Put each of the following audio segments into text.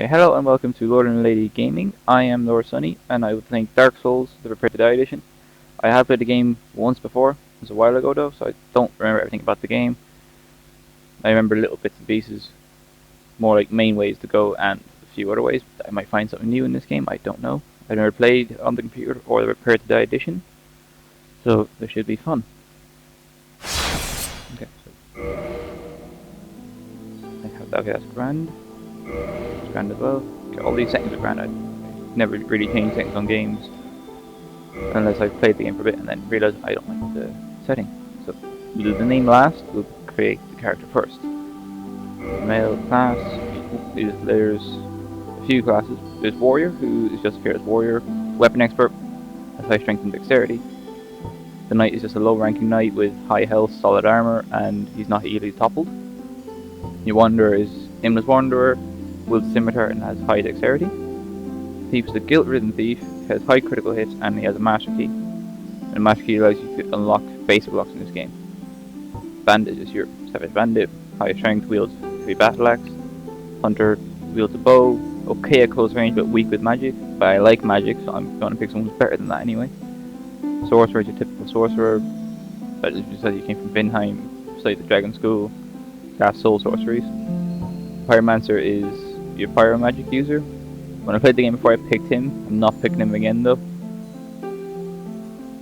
Okay, hello and welcome to Lord and Lady Gaming. I am Lord Sunny, and I would think Dark Souls, the Prepare to Die edition. I have played the game once before. It was a while ago though, so I don't remember everything about the game. I remember little bits and pieces, more like main ways to go and a few other ways. I might find something new in this game, I don't know. I've never played on the computer or the Prepare to Die edition, so this should be fun. Okay, okay, that's grand. It's grand as well. Okay, all these settings are grand. I never really change settings on games unless I've played the game for a bit and then realise I don't like the setting. So we'll do the name last, we'll create the character first. Male class, there's a few classes. There's Warrior, who is just here as Warrior. Weapon Expert, has high strength and dexterity. The Knight is just a low ranking Knight with high health, solid armour, and he's not easily toppled. Your Wanderer is Aimless Wanderer, wields Scimitar and has high dexterity. Thief is the Guilt-ridden Thief, has high critical hits, and he has a Master Key. And a Master Key allows you to unlock basic blocks in this game. Bandit is your Savage Bandit, high strength, wields 3 battle axe. Hunter wields a bow, okay at close range but weak with magic. But I like magic, so I'm going to pick someone who's better than that anyway. Sorcerer is your typical sorcerer, but it just says you came from Vinheim, studied the Dragon School, cast soul sorceries. Pyromancer is your pyro magic user. When I played the game before I picked him, I'm not picking him again though.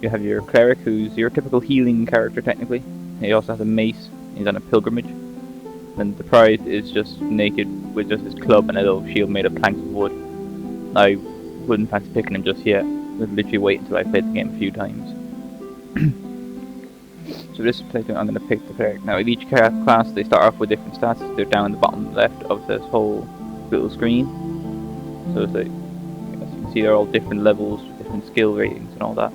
You have your Cleric, who's your typical healing character technically. He also has a mace, he's on a pilgrimage. And the prize is just naked with just his club and a little shield made of planks of wood. I wouldn't fancy picking him just yet. I'd literally wait until I played the game a few times. So this playthrough I'm going to pick the Cleric. Now with each class they start off with different stats. They're down in the bottom left of this whole little screen. So it's like, as you can see, they're all different levels, different skill ratings and all that.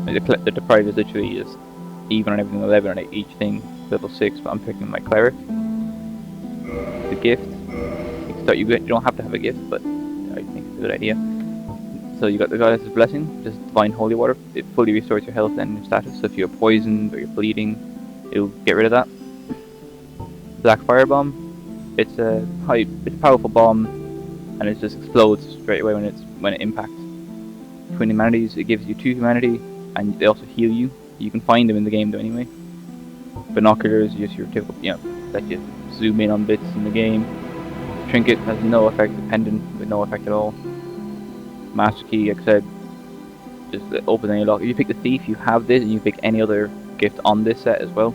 The Deprive is literally just even on everything 11 on each thing, level 6, but I'm picking my Cleric. The gift, you don't have to have a gift, but I think it's a good idea. So you got the Goddess's Blessing, just Divine Holy Water. It fully restores your health and your status, so if you're poisoned or you're bleeding, it'll get rid of that. Black Fire Bomb, it's a powerful bomb, and it just explodes straight away when it impacts. Twin Humanities, it gives you 2 humanity, and they also heal you. You can find them in the game though anyway. Binoculars, just your typical, let you zoom in on bits in the game. Trinket has no effect, Pendant with no effect at all. Master Key, like I said, just open any lock. If you pick the Thief, you have this, and you pick any other gift on this set as well.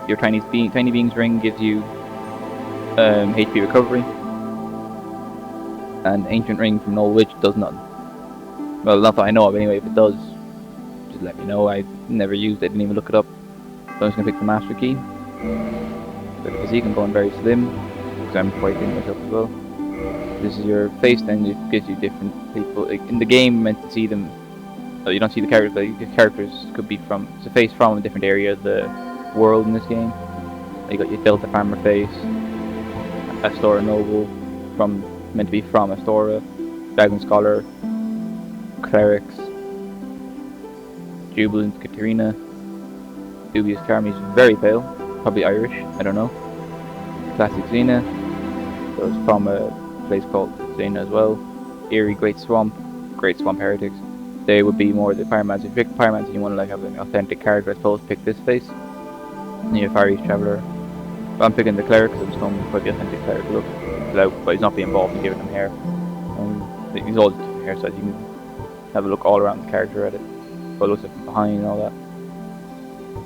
Your Tiny Being's Ring gives you HP recovery, and Ancient Ring from Null Witch does none. Well, not that I know of anyway. If it does, just let me know. I never used it, didn't even look it up. So I'm just gonna pick the Master Key. So the physique, I'm going very slim because I'm quite thin myself as well. This is your face, then it gives you different people. Like, in the game, you're meant to see them. You don't see the characters, but the characters could be from. It's a face from a different area of the world in this game. You got your Delta Farmer face, Astora Noble, meant to be from Astora, Dragon Scholar, Clerics, Jubilant Katarina, Dubious Carmy's very pale, probably Irish, I don't know. Classic Xena, so it's from a place called Xena as well. Eerie Great Swamp Heretics. They would be more the Pyromancer. If you pick Pyromancer and you want to have an authentic character, I suppose pick this face. And you have Far East Traveller. But I'm picking the Cleric because I'm just going for the authentic Cleric look. But he's not being involved in giving him hair. He's all different hairstyles. You can have a look all around the character at it. What it looks like from behind and all that.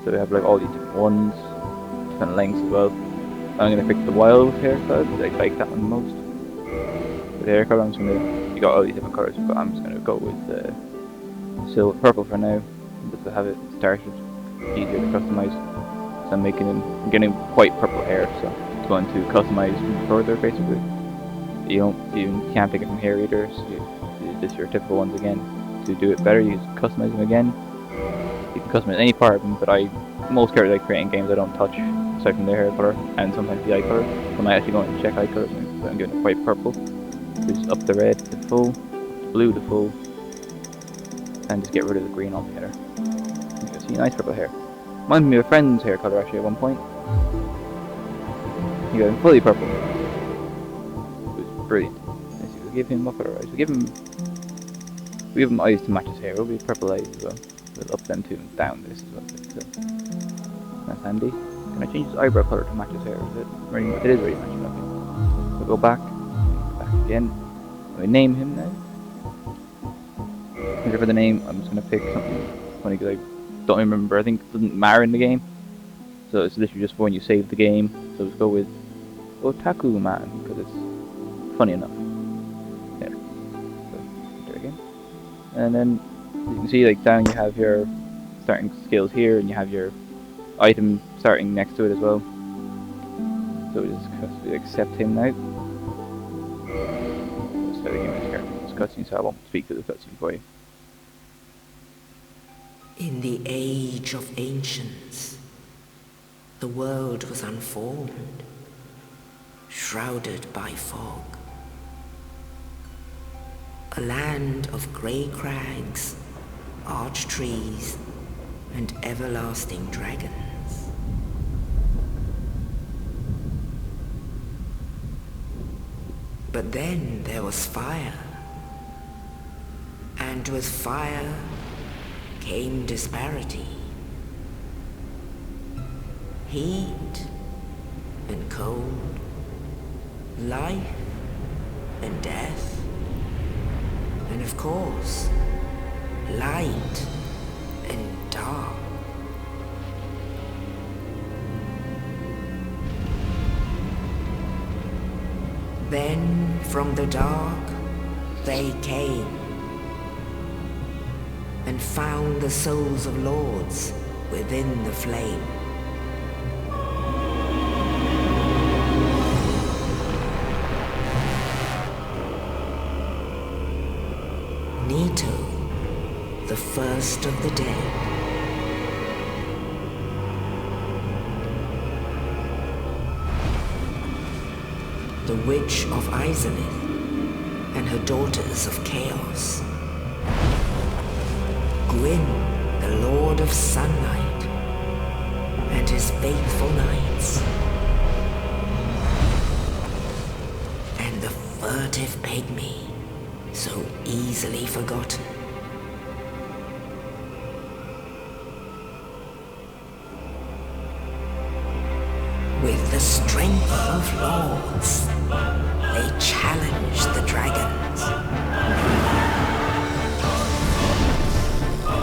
So we have like all these different ones, different lengths as well. I'm going to pick the wild hairstyle, I like that one the most. For the hair colour, you got all these different colours, but I'm just going to go with purple for now, just to have it started, easier to customise. So I'm getting quite purple hair, so it's going to customise further basically. You can't pick it from here either, so just your typical ones again. To do it better, you just customise them again. You can customise any part of them, but most characters I create in games I don't touch, aside from their hair colour and sometimes the eye colour. I might actually go and check eye colours, so I'm giving it quite purple. Just up the red to full, blue to full, and just get rid of the green altogether. You can see nice purple hair. Reminds me of a friend's hair colour actually at one point. You got him fully purple. Brilliant. Let's see, we'll give him up our eyes. We give him eyes to match his hair. We'll be purple eyes as well. We'll up them to down this as well. So that's handy. Can I change his eyebrow colour to match his hair? Is it very much? It is very much. Okay. We'll go back again. And we name him now. For the name, I'm just gonna pick something funny because I don't remember. I think it doesn't matter in the game, so it's literally just when you save the game. So let's go with Otaku Man because it's funny enough. There. So there again, and then you can see like down you have your starting skills here, and you have your item starting next to it as well. So we just accept him now. Let's start again with this character. This cutscene, so I won't speak to the cutscene for you. In the age of ancients, the world was unformed, shrouded by fog. A land of grey crags, arched trees, and everlasting dragons. But then there was fire, and with fire came disparity, heat and cold, life and death, and of course, light and dark. Then from the dark they came and found the souls of lords within the flame. Nito, the first of the dead. The Witch of Izalith and her daughters of Chaos. Gwyn, the Lord of Sunlight, and his faithful knights. And the furtive pygmy, so easily forgotten. With the strength of lords, they challenged the dragons.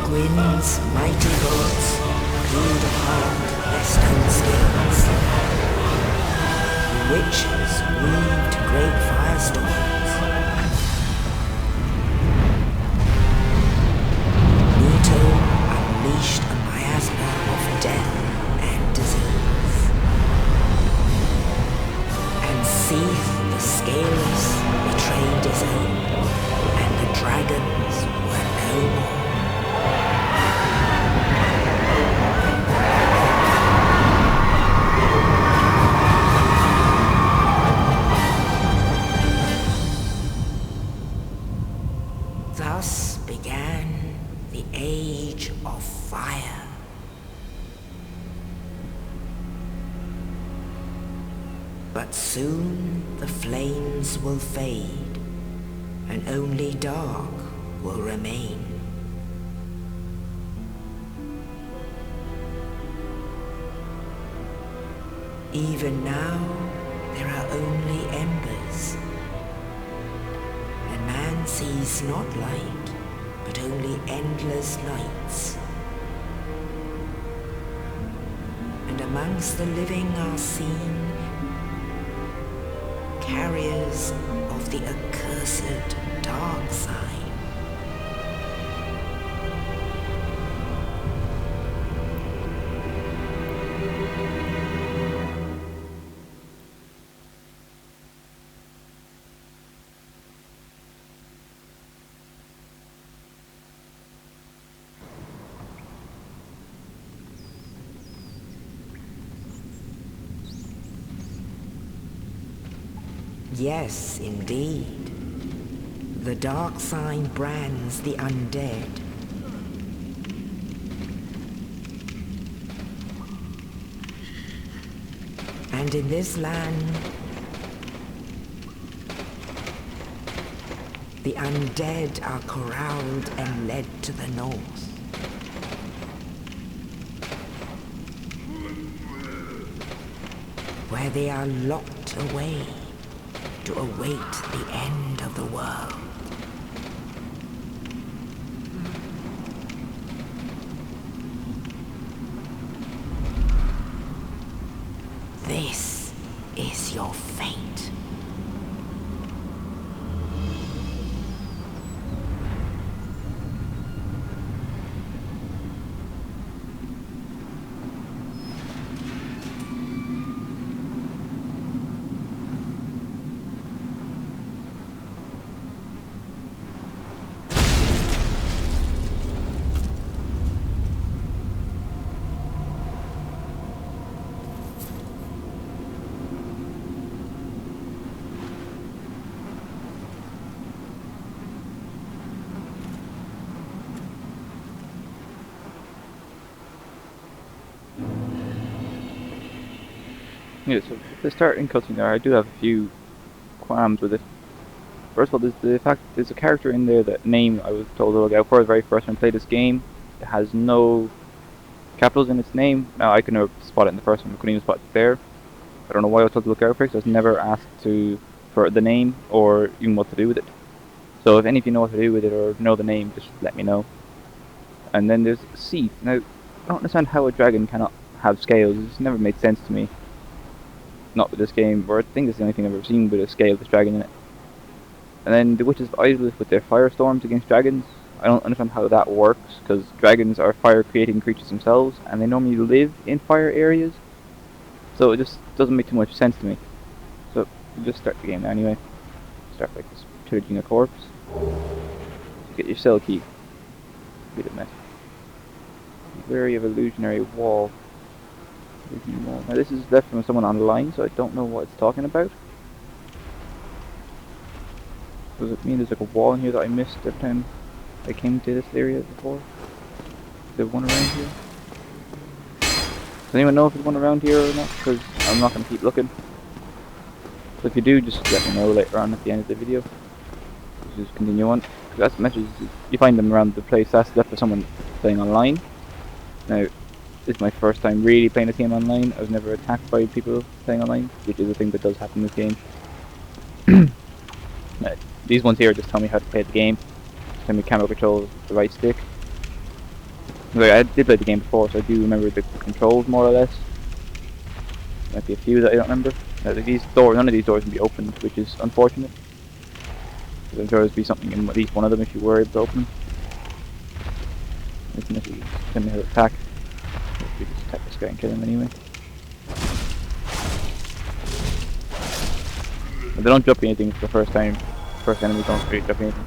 Gwyn's mighty bullets peeled apart their stone skills. The witches weaved great firestorms. Nito unleashed a miasma of death and disease. And Seath the Scaleless betrayed his own, and the dragons were no more. Thus began the Age of Fire. But soon the flames will fade, and only dark will remain. Even now, there are only embers. And man sees not light, but only endless nights. And amongst the living are seen carriers of the accursed dark side. Yes, indeed. The dark sign brands the undead. And in this land, The undead are corralled and led to the north. Where they are locked away to await the end of the world. This is your fate. Yeah, so the starting cutscene there, I do have a few qualms with it. First of all, there's the fact there's a character in there that name I was told to look out for the very first time I played this game. It has no capitals in its name. Now I could never spot it in the first one, I couldn't even spot it there. I don't know why I was told to look out for it, because I was never asked for the name or even what to do with it. So if any of you know what to do with it or know the name, just let me know. And then there's Seath. Now, I don't understand how a dragon cannot have scales. It's never made sense to me. Not with this game, or I think it's the only thing I've ever seen with a scaleless dragon in it. And then the Witches of Izalith with their firestorms against dragons. I don't understand how that works, because dragons are fire-creating creatures themselves, and they normally live in fire areas. So it just doesn't make too much sense to me. So we'll just start the game now anyway. Start like this, pillaging a corpse. Get your cell key. Bit of mess. Wary of illusionary wall. Now this is left from someone online, so I don't know what it's talking about. Does it mean there's like a wall in here that I missed every time I came to this area before? Is there one around here? Does anyone know if there's one around here or not? Because I'm not going to keep looking. So if you do, just let me know later on at the end of the video. Just continue on. That's the message. You find them around the place. That's left for someone playing online. Now, this is my first time really playing a game online. I was never attacked by people playing online, which is a thing that does happen in this game. These ones here just tell me how to play the game. Tell me camera control with the right stick. Like, I did play the game before, so I do remember the controls more or less. Might be a few that I don't remember. None of these doors can be opened, which is unfortunate. I'm sure there'd be something in at least one of them if you were able to open them. Tell me how to attack. We just attack this guy and kill him anyway. But they don't drop anything for the first time. First enemies don't really drop anything.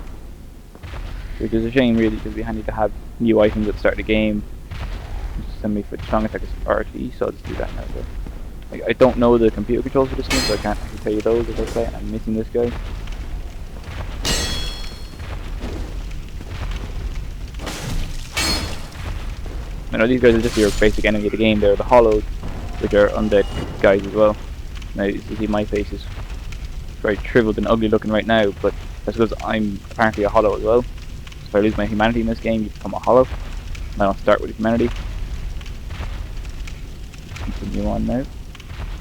Which is a shame really, because it'd be handy to have new items at the start of the game. Just send me for the strong attack is RT, so I'll just do that now. So I don't know the computer controls for this game, so I can't actually tell you those as I play. I'm missing this guy. I know these guys are just your basic enemy of the game. They're the Hollowed, which are undead guys as well. Now you see my face is very shriveled and ugly looking right now, but that's because I'm apparently a Hollow as well. So if I lose my humanity in this game, you become a Hollow. And I don't start with humanity. Continue on now.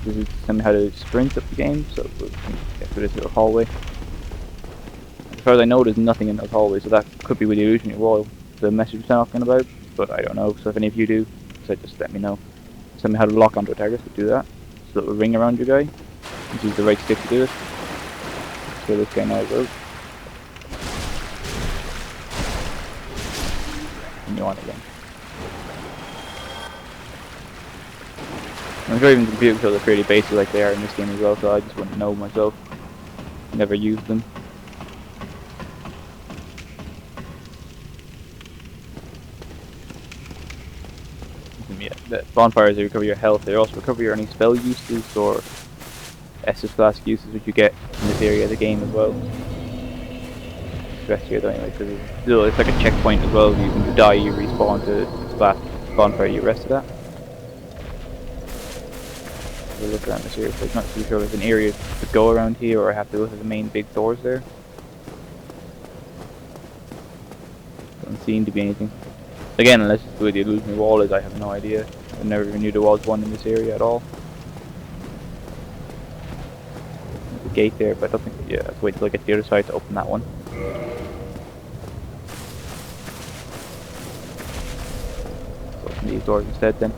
This is telling me how to sprint up the game, so we'll get through this little hallway. As far as I know, there's nothing in those hallways, so that could be with the illusionary wall, the message I'm talking about. But I don't know, so if any of you do, so just let me know. Tell me how to lock onto a target, so do that. So little ring around your guy. Use the right stick to do it. Kill this guy now as well. And you on again. I'm sure even the computer controls are pretty basic like they are in this game as well, so I just wouldn't know myself. Never used them. Yeah, the bonfires, they recover your health. They also recover your any spell uses or Estus Flask uses, which you get in this area of the game as well. Rest here though anyway, because it's like a checkpoint as well. When you die, you respawn to this last bonfire you rested at. We'll look around this here, so I'm not too sure if there's an area to go around here or I have to go to the main big doors there. seem to be anything. Again, unless it's where the illusionary wall is, I have no idea. I never even knew there was one in this area at all. There's a gate there, but I don't think. Yeah, let's wait till I get to the other side to open that one. Let's open these doors instead then.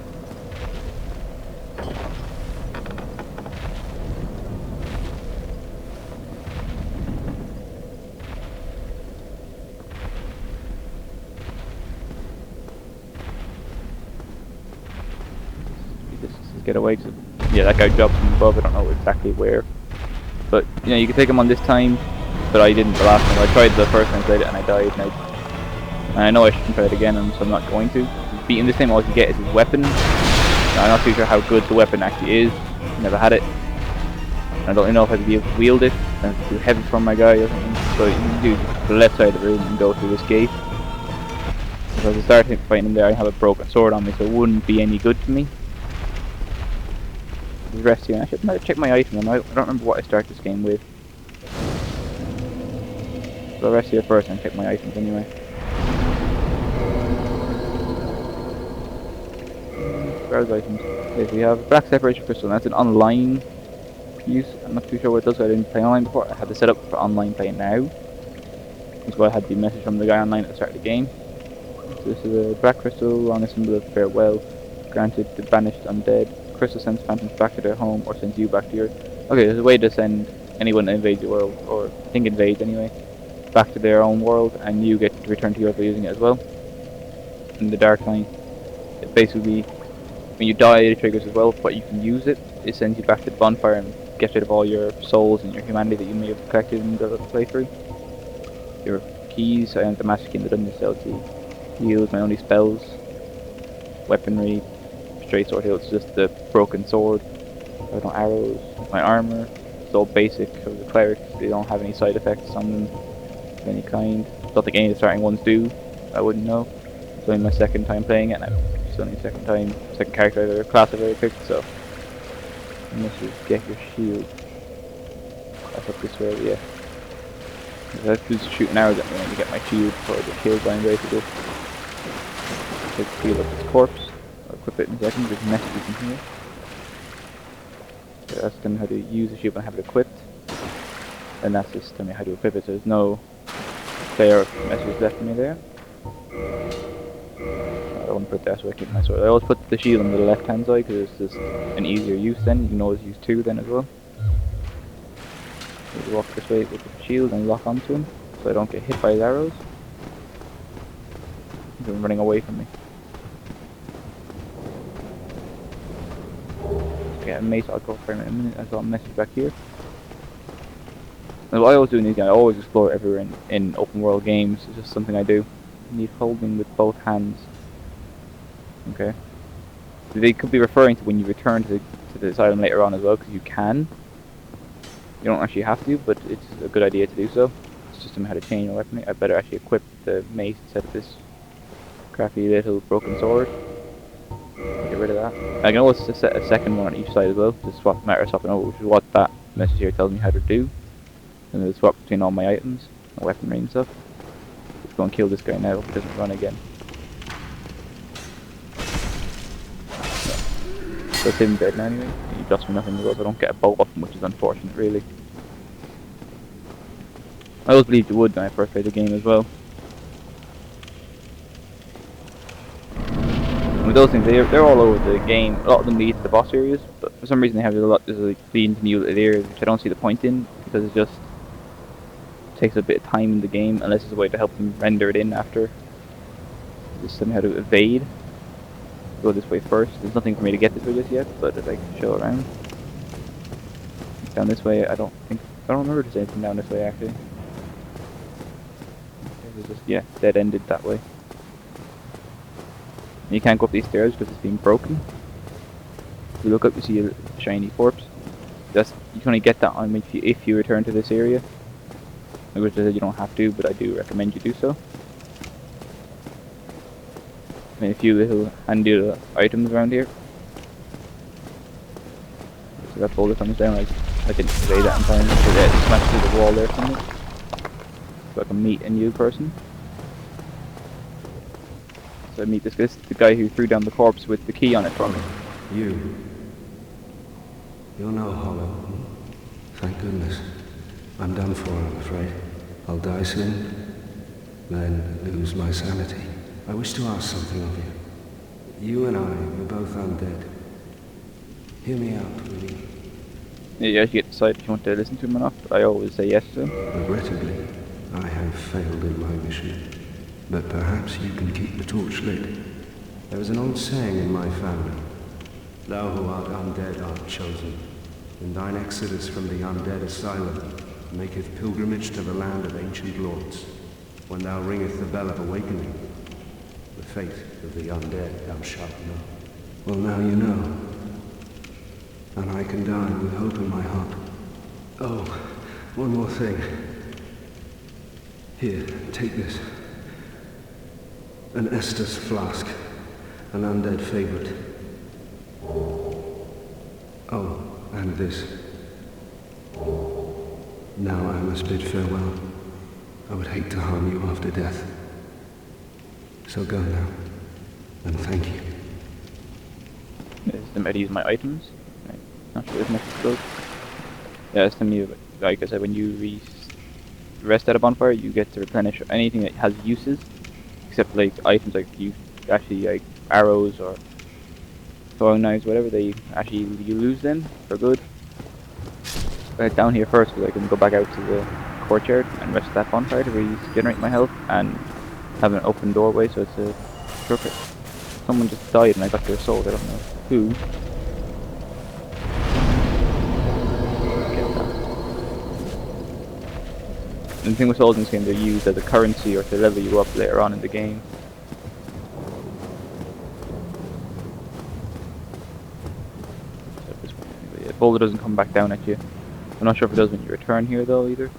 Get away, cause yeah, that guy drops from above. I don't know exactly where, but you know, you can take him on this time, but I didn't the last time. I tried the first time I played it and I died, and I know I shouldn't try it again, and so I'm not going to. Beating this time, all you get is his weapon. Now, I'm not too sure how good the weapon actually is. Never had it. I don't know if I'd be able to wield it, and it's too heavy for my guy or something. So you can do the left side of the room and go through this gate. So as I start fighting him there, I have a broken sword on me, so it wouldn't be any good to me. Rest here. I should check my item. I don't remember what I start this game with. So I'll rest here first and check my items anyway. Where's items? Okay, we have Black Separation Crystal, and that's an online use. I'm not too sure what it does, so I didn't play online before. I had to set up for online play now. That's why I had the message from the guy online at the start of the game. So this is a Black Crystal, long a symbol of farewell, granted to banished undead. Crystal sends phantoms back to their home or sends you back to your... Okay, there's a way to send anyone that invades your world, or I think invades anyway, back to their own world, and you get to return to yours by using it as well. In the Dark Line, it basically, when you die it triggers as well, but you can use it. It sends you back to the bonfire and gets rid of all your souls and your humanity that you may have collected in the playthrough. Your keys, I have the master key in the dungeon cell key. Heals, my only spells, weaponry, straight sword heal, it's just the broken sword. I have no arrows. My armor, it's all basic of the clerics. They don't have any side effects on them of any kind. Don't think any of the starting ones do. I wouldn't know. It's only my second time playing it, and it's only second character I've ever class I've ever picked, so unless you get your shield. That's up this way, yeah. That's just shooting arrows at me when you get my shield for the kill blind basically. Take the shield up his corpse. I'll equip it in a second, there's messages in here. So that's telling me how to use the shield and have it equipped. And that's just telling me how to equip it, so there's no clear messages left for me there. I don't want to put that so I keep my sword. I always put the shield on the left hand side because it's just an easier use then. You can always use two then as well. So you walk this way with the shield and lock onto him so I don't get hit by his arrows. He's running away from me. Yeah, mace, I'll go for a minute. I saw a message back here. And what I always do in these games, I always explore everywhere in open world games. It's just something I do. You need holding with both hands. Okay. They could be referring to when you return to the asylum later on as well, because you can. You don't actually have to, but it's a good idea to do so. It's just how to change your weapon. I better actually equip the mace instead of this crappy little broken sword. Get rid of that. I can always set a second one on each side as well, to swap matter swapping over, which is what that message here tells me how to do. And then swap between all my items, my weaponry and stuff. Let's go and kill this guy now if he doesn't run again. So it's him dead now anyway. He does me nothing as well, so I don't get a bolt off him, which is unfortunate really. I always believed you would when I first played the game as well. With those things, they're all over the game. A lot of them lead to the boss areas, but for some reason they have a lot leading to new areas, which I don't see the point in, because it just takes a bit of time in the game, unless there's a way to help them render it in after. Just somehow to evade. Go this way first. There's nothing for me to get this way just yet, but I'd like to show around. Down this way, I don't remember there's anything down this way actually. It was just, yeah, dead-ended that way. And you can't go up these stairs because it's being broken. If you look up, you see a shiny corpse. You can only get that on if you return to this area. Which I said you don't have to, but I do recommend you do so. And a few little handy items around here. So that bullet comes down, I didn't say that in time, because it smashed through the wall there somewhere. So I can meet a new person. So I meet this guy, the guy who threw down the corpse with the key on it for me. You. You're no hollow. Hmm? Thank goodness. I'm done for, I'm afraid. I'll die soon, then lose my sanity. I wish to ask something of you. You and I, we're both undead. Hear me out, will you? You actually get to decide if you want to listen to him or not. I always say yes to him. Regrettably, I have failed in my mission. But perhaps you can keep the torch lit. There is an old saying in my family. Thou who art undead art chosen. In thine exodus from the undead asylum, maketh pilgrimage to the land of ancient lords. When thou ringeth the bell of awakening, the fate of the undead thou shalt know. Well, now you know. And I can die with hope in my heart. Oh, one more thing. Here, take this. An Estus flask. An undead favorite. Oh, and this. Now I must bid farewell. I would hate to harm you after death. So go now, and thank you. Is them to use my items? Right. Not sure as much as goes. Yeah, it's telling me, like I said, when you rest at a bonfire, you get to replenish anything that has uses, except like items like you actually like arrows or throwing knives, whatever. They actually you lose them for good. Head down here first because I can go back out to the courtyard and rest at that bonfire to regenerate my health and have an open doorway, so it's a crooked. Someone just died and I got their soul. I don't know who. And the thing with souls in this game, they're used as a currency or to level you up later on in the game. So if boulder doesn't come back down at you. I'm not sure if it does when you return here though either.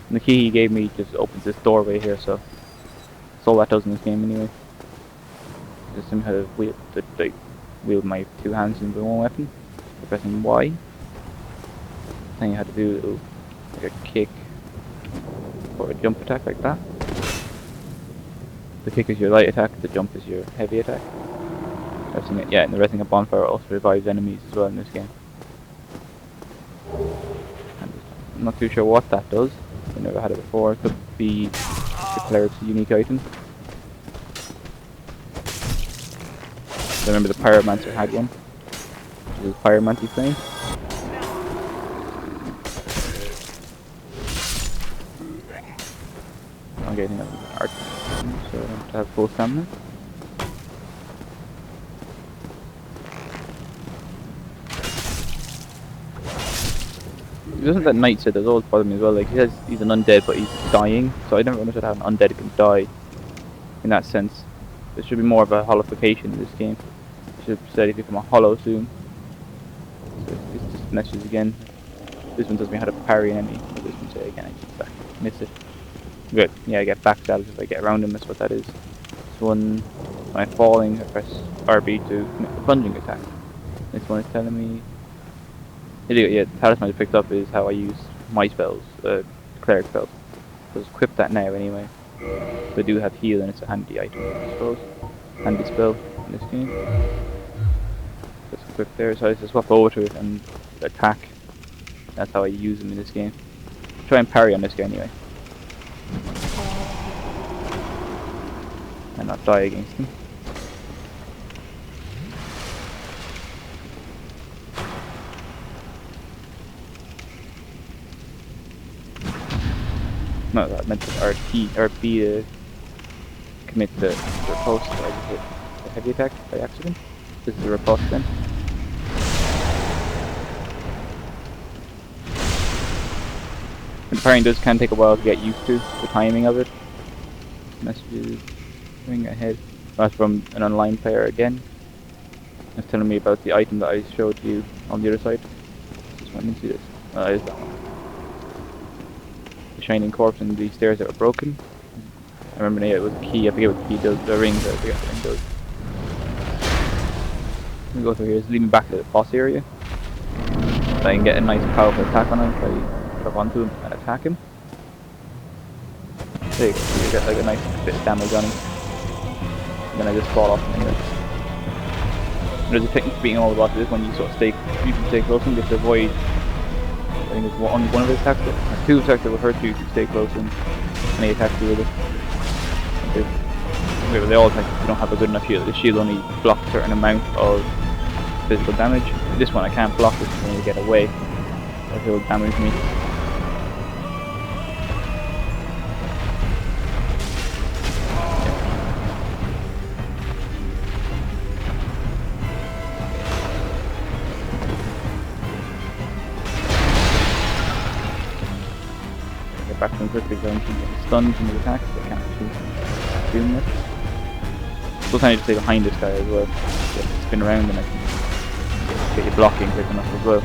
And the key he gave me just opens this doorway here, so that's all that does in this game anyway. Just somehow wield my two hands in one weapon by pressing Y. Then you had to do like a kick or a jump attack like that. The kick is your light attack, the jump is your heavy attack. Yeah, and the resting a bonfire also revives enemies as well in this game. And I'm not too sure what that does. I've never had it before. It could be declared a unique item. I remember the Pyromancer had one, which is a Pyromancy flame. I'm getting that with art, so I don't have to have full stamina. It doesn't that Knight said, there's always bothered me as well, like he says he's an undead but he's dying, so I never understood how an undead can die in that sense. There should be more of a hollowification in this game. It should have said if you become a hollow soon. So it's just messages again. This one tells me how to parry an enemy. This one say again, I just back, miss it. Good, yeah, I get backstabs if I get around him, that's what that is. This one, when I'm falling, I press RB to commit the plunging attack. This one is telling me... Yeah, the talisman I picked up is how I use my spells, cleric spells. So just equip that now anyway. So I do have heal and it's a handy item, I suppose. Handy spell in this game. Just equip there, so I just swap over to it and attack. That's how I use them in this game. Try and parry on this guy anyway. And not die against him. No, I meant to RB to commit the riposte. I just hit the heavy attack by accident. This is the riposte then. And parrying can take a while to get used to, the timing of it. Messages going ahead. That's from an online player again. It's telling me about the item that I showed you on the other side. Just want to see this. Is that one. The shining corpse and the stairs that were broken. I remember now it was a key. I forget what the key does. The ring. I forget what the ring does. Let me go through here. Just lead me back to the boss area. So I can get a nice powerful attack on him. up onto him and attack him. There you go, so you get like a nice bit of damage on him. And then I just fall off him anyway. There's a technique for beating all the bosses when you sort of you can stay close to them just to avoid, I think it's only one of the attacks, or two attacks that will hurt you if you stay close to them, and they attack you with it. They all attack if you don't have a good enough shield. The shield only blocks a certain amount of physical damage. This one I can't block it, I need to get away, or he'll damage me. Back to him quickly because I'm getting stunned from the attacks, so I can't actually do much. Sometimes I just stay behind this guy as well. Just spin around and I can get you blocking quick enough as well.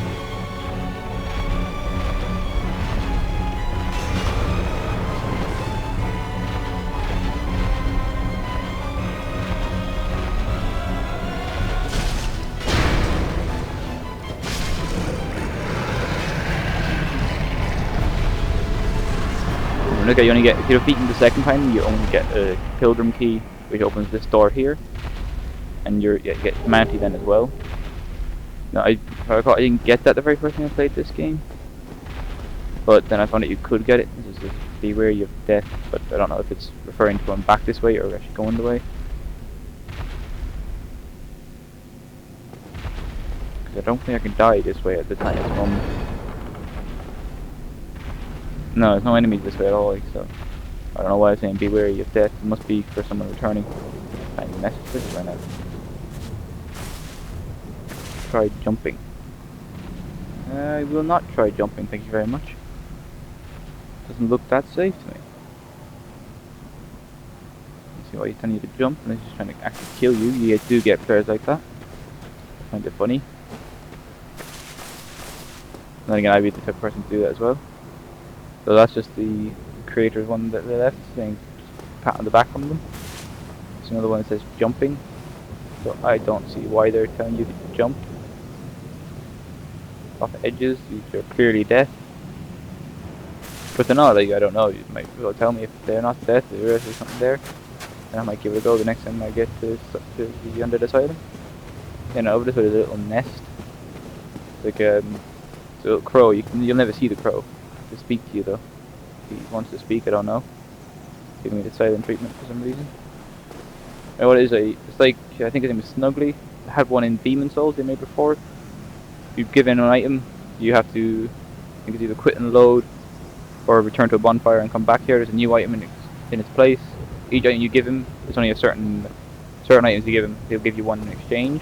Look, you only get, if you defeat him the second time, you only get a pilgrim key, which opens this door here, and you get Manti then as well. Now, I didn't get that the very first time I played this game, but then I found that you could get it. This is just be wary of death, but I don't know if it's referring to going back this way or actually going the way. Because I don't think I can die this way at the time at the moment. No, there's no enemies this way at all, like, so I don't know why I'm saying be wary of death. It must be for someone returning. Can't even mess with this right now. Try jumping. I will not try jumping, thank you very much. Doesn't look that safe to me. Let's see why he's telling you to jump and he's just trying to actually kill you. You do get players like that. I find it funny. And then again, I'd be the type of person to do that as well. So that's just the creator's one that they left, saying pat on the back from them. There's another one that says jumping. So I don't see why they're telling you to jump off edges. These are clearly death. But they're not, like, I don't know, you might well tell me if they're not death, there is something there. And I might give it a go the next time I get to the Undead Asylum. And over this way there's a little nest. It's like it's a little crow, you'll never see the crow to speak to you though. If he wants to speak, I don't know. He's giving me the silent treatment for some reason. And what it is, it's like, I think his name is Snuggly. I had one in Demon Souls they made before. If you give in an item, you have to, I think it's either quit and load, or return to a bonfire and come back here. There's a new item in its place. Each item you give him, there's only a certain items you give him, they'll give you one in exchange.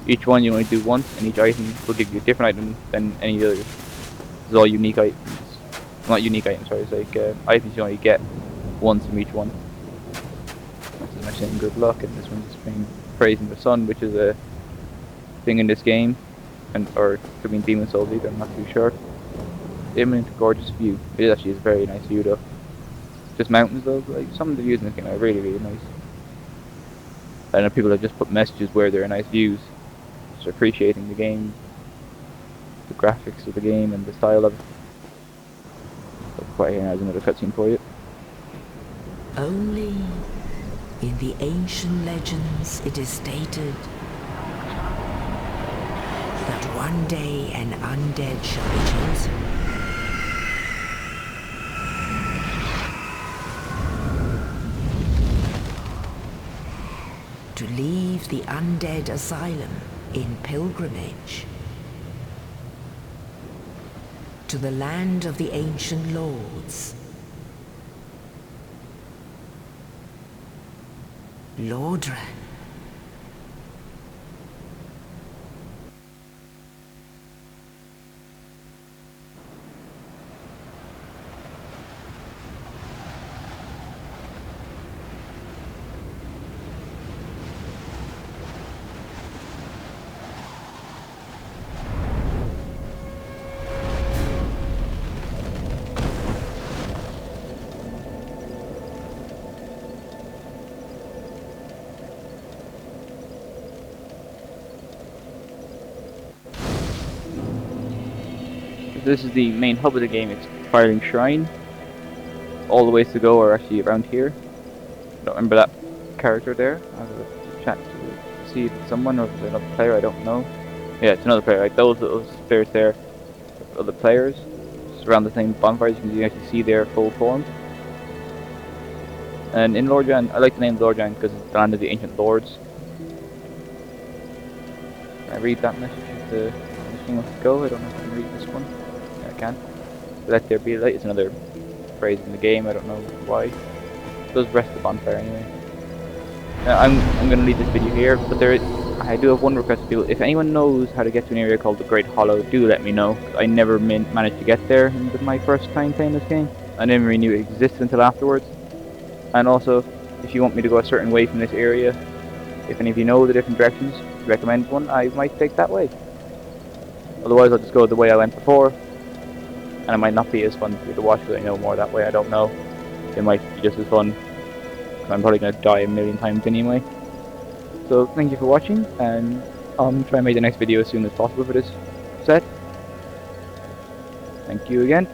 Each one you only do once, and each item will give you a different item than any other. It's all unique items. Not unique items, sorry, it's like items you only get once from each one. This is my saying good luck, and this one's just being praising the sun, which is a thing in this game, or could be in Demon Souls either, I'm not too sure. Imminent gorgeous view. It actually is a very nice view though. Just mountains though, like some of the views in this game are really, really nice. I know people have just put messages where there are nice views. Just appreciating the game, the graphics of the game and the style of it. So quite here, there's another cutscene for you. Only in the ancient legends it is stated that one day an undead shall be chosen. To leave the undead asylum in pilgrimage to the land of the ancient lords. Lordran. this is the main hub of the game. It's Firelink Shrine. All the ways to go are actually around here. I don't remember that character there. I have a chat to see if it's someone or if it's another player. I don't know. Yeah, it's another player. Like those little spirits there, other players. Just around the same bonfires, you can actually see their full form. And in Lordran, I like the name Lordran because it's the land of the ancient lords. Can I read that message if the thing wants to go? I don't know if I can read this one. Yeah, I can. Let there be light is another phrase in the game. I don't know why. It does rest the bonfire anyway. I'm going to leave this video here, but I do have one request to people. If anyone knows how to get to an area called the Great Hollow, do let me know. I never managed to get there in my first time playing this game. I never really knew it existed until afterwards. And also, if you want me to go a certain way from this area, if any of you know the different directions, recommend one, I might take that way. Otherwise, I'll just go the way I went before, and it might not be as fun for you to watch because I know more that way. I don't know. It might be just as fun. I'm probably going to die a million times anyway. So, thank you for watching, and I'll try and make the next video as soon as possible for this set. Thank you again.